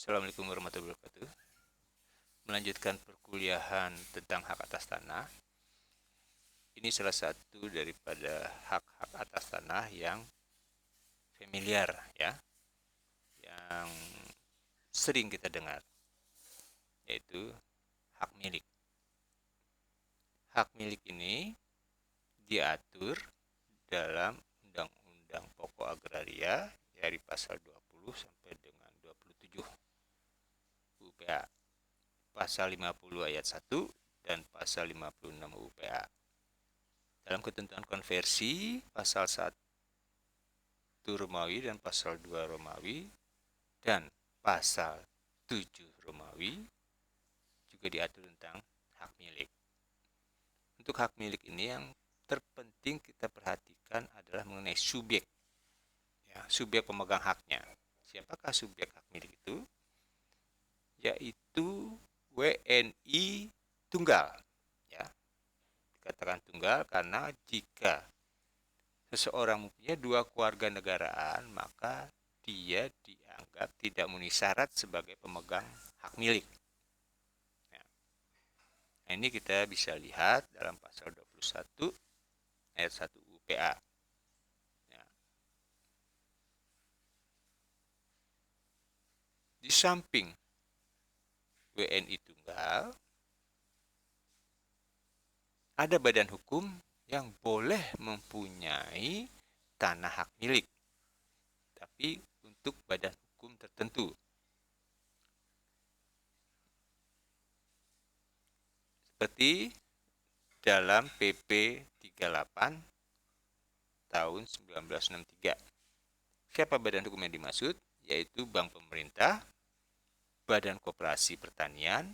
Assalamualaikum warahmatullahi wabarakatuh. Melanjutkan perkuliahan tentang hak atas tanah. Ini salah satu daripada hak-hak atas tanah yang familiar ya, yang sering kita dengar, yaitu hak milik. Hak milik ini diatur dalam Undang-Undang Pokok Agraria dari pasal 20 sampai dengan 27 UPA, pasal 50 ayat 1 dan pasal 56 UPA. Dalam ketentuan konversi pasal 1 Romawi dan pasal 2 Romawi dan pasal 7 Romawi juga diatur tentang hak milik. Untuk hak milik ini yang terpenting kita perhatikan adalah mengenai subjek. Ya, subjek pemegang haknya. Siapakah subjek hak milik itu? Yaitu WNI tunggal. Ya, dikatakan tunggal karena jika seseorang mempunyai dua keluarga negaraan, maka dia dianggap tidak memenuhi syarat sebagai pemegang hak milik. Ya. Nah, ini kita bisa lihat dalam pasal 21 ayat 1 UPA. Ya. Di samping WNI tunggal, ada badan hukum yang boleh mempunyai tanah hak milik, tapi untuk badan hukum tertentu. Seperti dalam PP 38 tahun 1963. Siapa badan hukum yang dimaksud? Yaitu bank pemerintah, badan koperasi pertanian,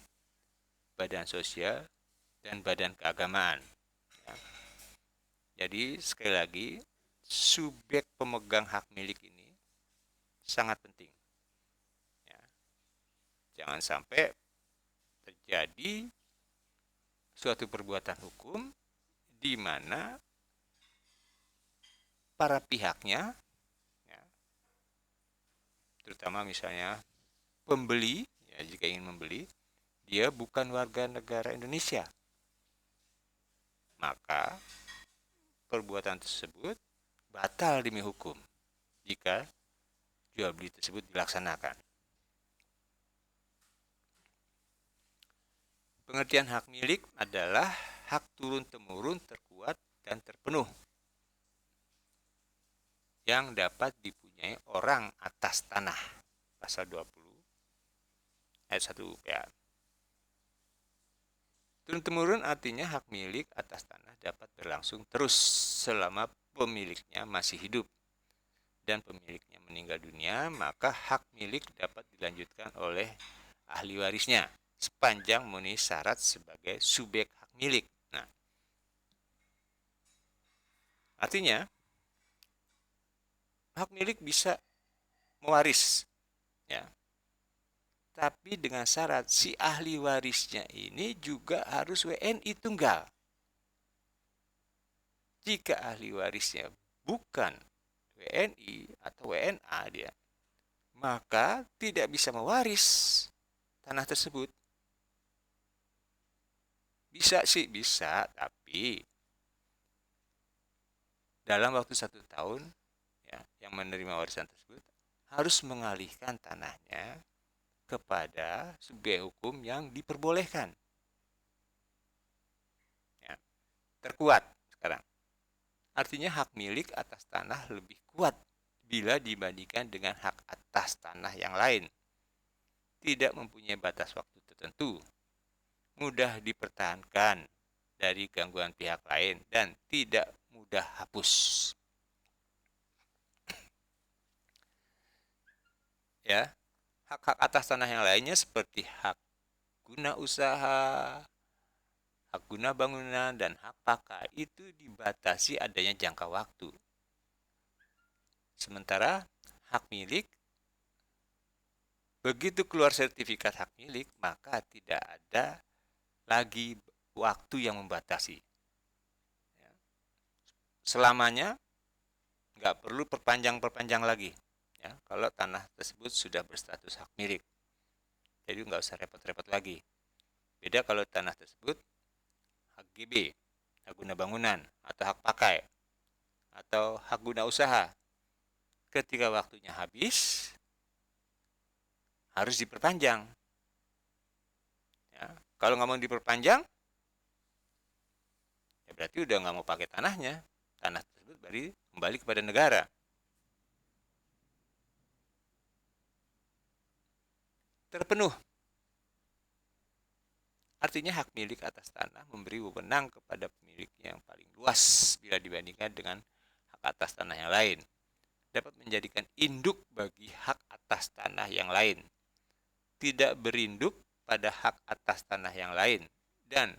badan sosial, dan badan keagamaan. Ya. Jadi sekali lagi, subjek pemegang hak milik ini sangat penting. Ya. Jangan sampai terjadi suatu perbuatan hukum di mana para pihaknya, ya, terutama misalnya pembeli, ya, jika ingin membeli, dia bukan warga negara Indonesia, maka perbuatan tersebut batal demi hukum jika jual beli tersebut dilaksanakan. Pengertian hak milik adalah hak turun-temurun terkuat dan terpenuh yang dapat dipunyai orang atas tanah. Pasal 20 ayat 1 UPA. Turun-temurun artinya hak milik atas tanah dapat berlangsung terus selama pemiliknya masih hidup. Dan pemiliknya meninggal dunia, maka hak milik dapat dilanjutkan oleh ahli warisnya sepanjang memenuhi syarat sebagai subjek hak milik. Nah, artinya hak milik bisa mewaris, ya. Tapi dengan syarat si ahli warisnya ini juga harus WNI tunggal. Jika ahli warisnya bukan WNI atau WNA dia, maka tidak bisa mewaris tanah tersebut. Bisa sih, bisa, tapi dalam waktu 1 tahun, ya, yang menerima warisan tersebut harus mengalihkan tanahnya kepada subjek hukum yang diperbolehkan. Ya, terkuat sekarang. Artinya hak milik atas tanah lebih kuat bila dibandingkan dengan hak atas tanah yang lain. Tidak mempunyai batas waktu tertentu, mudah dipertahankan dari gangguan pihak lain, dan tidak mudah hapus. Ya, hak-hak atas tanah yang lainnya seperti hak guna usaha, hak guna bangunan, dan hak pakai itu dibatasi adanya jangka waktu. Sementara hak milik, begitu keluar sertifikat hak milik, maka tidak ada lagi waktu yang membatasi. Selamanya nggak perlu perpanjang-perpanjang lagi. Ya, kalau tanah tersebut sudah berstatus hak milik. Jadi nggak usah repot-repot lagi. Beda kalau tanah tersebut hak GB, hak guna bangunan, atau hak pakai, atau hak guna usaha. Ketika waktunya habis, harus diperpanjang. Ya. Kalau nggak mau diperpanjang, ya berarti udah nggak mau pakai tanahnya. Tanah tersebut baru kembali kepada negara. Terpenuh. Artinya hak milik atas tanah memberi wewenang kepada pemiliknya yang paling luas bila dibandingkan dengan hak atas tanah yang lain. Dapat menjadikan induk bagi hak atas tanah yang lain. Tidak berinduk pada hak atas tanah yang lain. Dan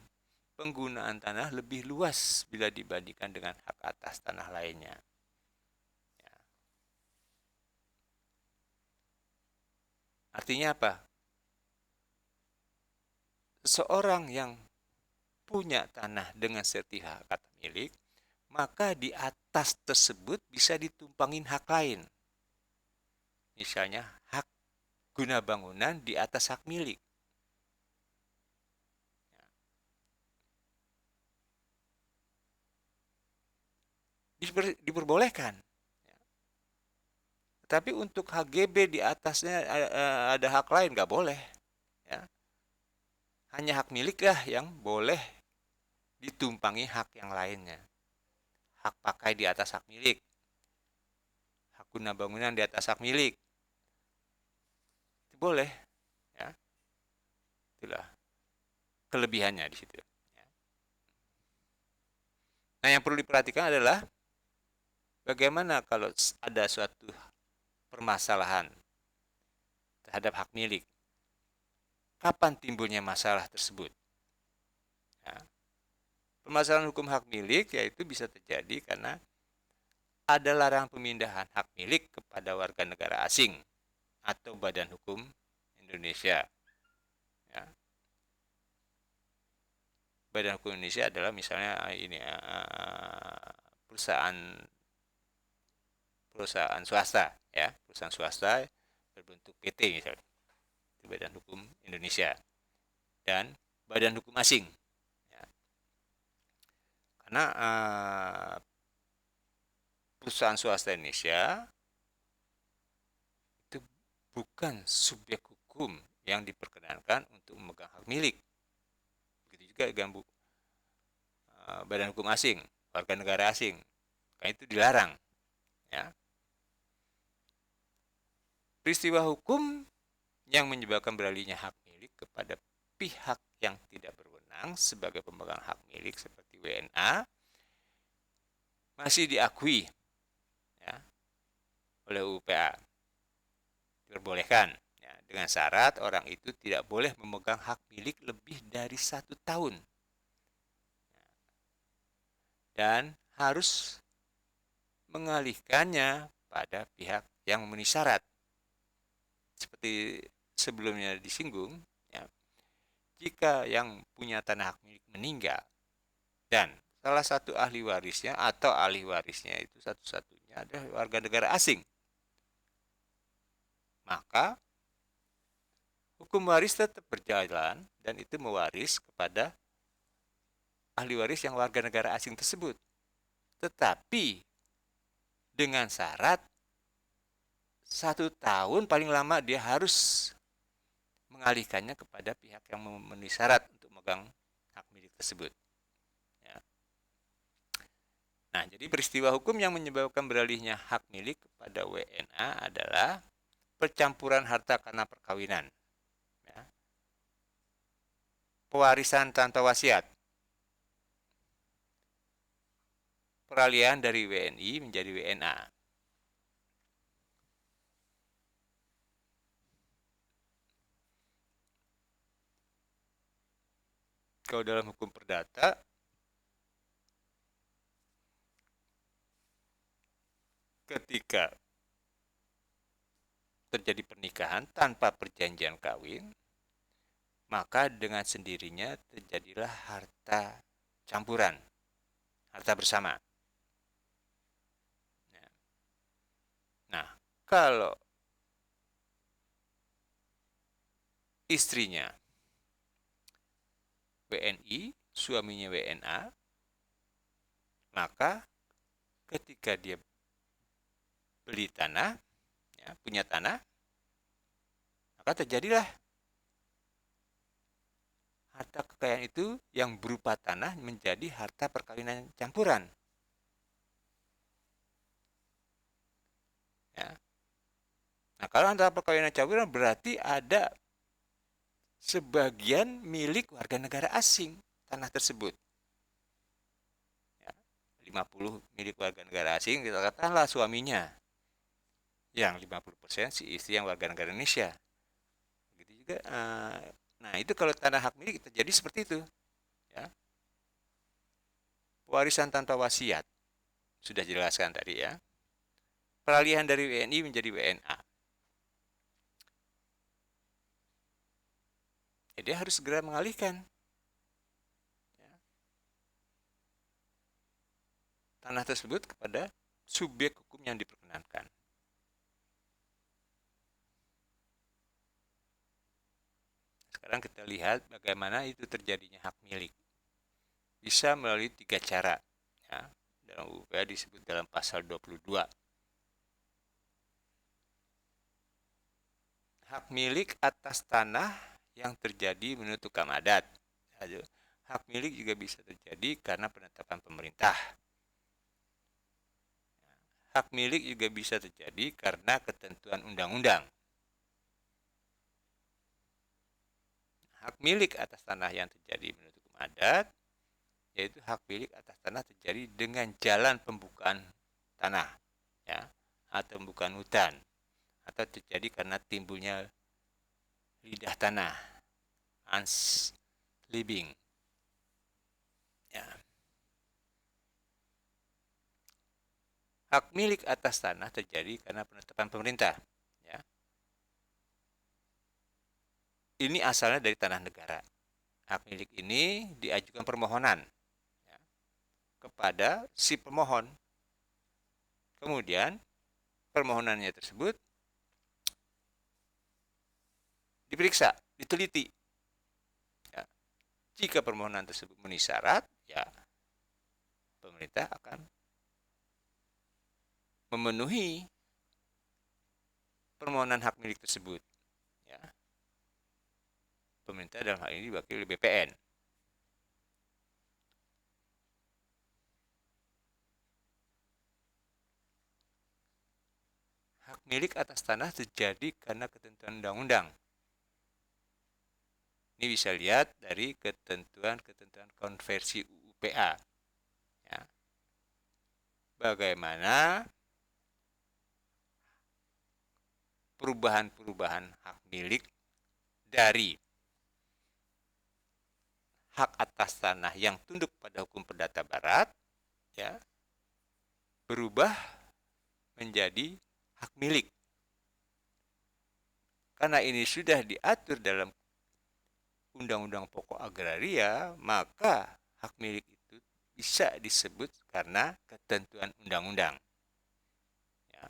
penggunaan tanah lebih luas bila dibandingkan dengan hak atas tanah lainnya. Ya. Artinya apa? Seorang yang punya tanah dengan sertifikat milik, maka di atas tersebut bisa ditumpangin hak lain. Misalnya hak guna bangunan di atas hak milik. Diperbolehkan. Tapi untuk HGB di atasnya ada hak lain, nggak boleh. Ya. Hanya hak milik lah yang boleh ditumpangi hak yang lainnya. Hak pakai di atas hak milik. Hak guna bangunan di atas hak milik. Itu boleh. Ya. Itulah kelebihannya di situ. Ya. Nah, yang perlu diperhatikan adalah bagaimana kalau ada suatu permasalahan terhadap hak milik. Kapan timbulnya masalah tersebut? Ya. Permasalahan hukum hak milik yaitu bisa terjadi karena ada larangan pemindahan hak milik kepada warga negara asing atau badan hukum Indonesia. Ya. Badan hukum Indonesia adalah misalnya ini perusahaan perusahaan swasta, ya, perusahaan swasta berbentuk PT misalnya, itu badan hukum Indonesia dan badan hukum asing. Ya. Karena perusahaan swasta Indonesia itu bukan subjek hukum yang diperkenankan untuk memegang hak milik. Begitu juga dengan badan hukum asing, warga negara asing, karena itu dilarang. Ya. Peristiwa hukum yang menyebabkan beralihnya hak milik kepada pihak yang tidak berwenang sebagai pemegang hak milik seperti WNA masih diakui, ya, oleh UPA. Diperbolehkan, ya, dengan syarat orang itu tidak boleh memegang hak milik lebih dari 1 tahun dan harus mengalihkannya pada pihak yang memenuhi syarat. Seperti sebelumnya disinggung, ya, jika yang punya tanah hak milik meninggal dan salah satu ahli warisnya atau ahli warisnya itu satu-satunya adalah warga negara asing, maka hukum waris tetap berjalan dan itu mewaris kepada ahli waris yang warga negara asing tersebut. Tetapi dengan syarat 1 tahun paling lama dia harus mengalihkannya kepada pihak yang memenuhi syarat untuk memegang hak milik tersebut. Ya. Nah, jadi peristiwa hukum yang menyebabkan beralihnya hak milik kepada WNA adalah percampuran harta karena perkawinan, ya. Pewarisan tanpa wasiat, peralihan dari WNI menjadi WNA. Kalau dalam hukum perdata, ketika terjadi pernikahan tanpa perjanjian kawin, maka dengan sendirinya terjadilah harta campuran, harta bersama. Nah, kalau istrinya WNI, suaminya WNA, maka ketika dia beli tanah, ya, punya tanah, maka terjadilah harta kekayaan itu yang berupa tanah menjadi harta perkawinan campuran. Ya. Nah, kalau harta perkawinan campuran berarti ada sebagian milik warga negara asing tanah tersebut. Ya. 50 milik warga negara asing, kita katakanlah suaminya. Yang 50% si istri yang warga negara Indonesia. Begitu juga. Nah, itu kalau tanah hak milik terjadi seperti itu. Ya. Warisan tanpa wasiat. Sudah jelaskan tadi ya. Peralihan dari WNI menjadi WNA. Jadi harus segera mengalihkan ya, tanah tersebut kepada subjek hukum yang diperkenankan. Sekarang kita lihat bagaimana itu terjadinya hak milik. Bisa melalui 3 cara. Ya. Dalam UU disebut dalam pasal 22. Hak milik atas tanah yang terjadi menurut hukum adat. Hak milik juga bisa terjadi karena penetapan pemerintah. Hak milik juga bisa terjadi karena ketentuan undang-undang. Hak milik atas tanah yang terjadi menurut hukum adat, yaitu hak milik atas tanah terjadi dengan jalan pembukaan tanah, ya, atau pembukaan hutan, atau terjadi karena timbulnya lidah tanah, unsliving. Ya. Hak milik atas tanah terjadi karena penetapan pemerintah. Ya. Ini asalnya dari tanah negara. Hak milik ini diajukan permohonan ya, kepada si pemohon. Kemudian permohonannya tersebut diperiksa, diteliti. Ya. Jika permohonan tersebut memenuhi syarat, ya pemerintah akan memenuhi permohonan hak milik tersebut. Ya. Pemerintah dalam hal ini wakil BPN. Hak milik atas tanah terjadi karena ketentuan undang-undang. Ini bisa lihat dari ketentuan-ketentuan konversi UU-PA. Ya. Bagaimana perubahan-perubahan hak milik dari hak atas tanah yang tunduk pada hukum perdata barat ya berubah menjadi hak milik. Karena ini sudah diatur dalam Undang-Undang Pokok Agraria, maka hak milik itu bisa disebut karena ketentuan undang-undang. Ya.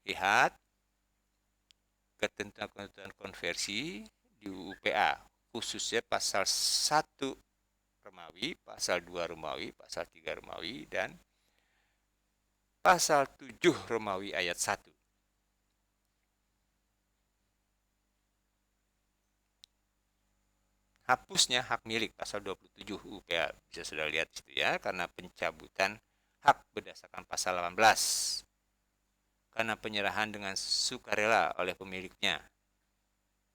Lihat ketentuan-ketentuan konversi di UU-PA, khususnya pasal 1 Romawi, pasal 2 Romawi, pasal 3 Romawi, dan pasal 7 Romawi ayat 1. Hapusnya hak milik pasal 27 UU-PA, bisa sudah lihat situ ya, karena pencabutan hak berdasarkan pasal 18. Karena penyerahan dengan sukarela oleh pemiliknya.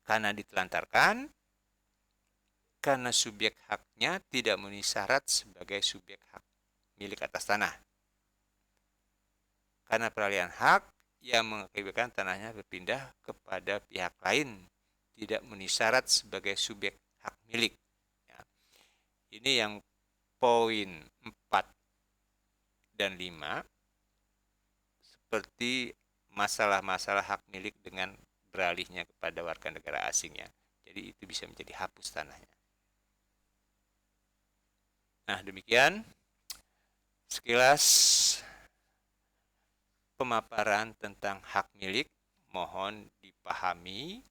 Karena ditelantarkan, karena subjek haknya tidak memenuhi syarat sebagai subjek hak milik atas tanah. Karena peralihan hak yang mengakibatkan tanahnya berpindah kepada pihak lain tidak memenuhi syarat sebagai subjek hak milik. Ya. Ini yang poin 4 dan 5 seperti masalah-masalah hak milik dengan beralihnya kepada warga negara asingnya. Jadi itu bisa menjadi hapus tanahnya. Nah, demikian sekilas pemaparan tentang hak milik. Mohon dipahami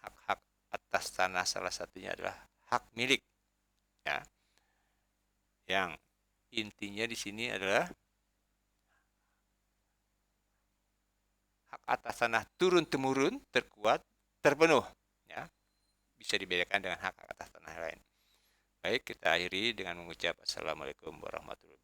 hak-hak atas tanah salah satunya adalah hak milik, ya. Yang intinya di sini adalah hak atas tanah turun temurun terkuat terpenuh, ya. Bisa dibedakan dengan hak atas tanah lain. Baik, kita akhiri dengan mengucap Assalamualaikum warahmatullahi wabarakatuh.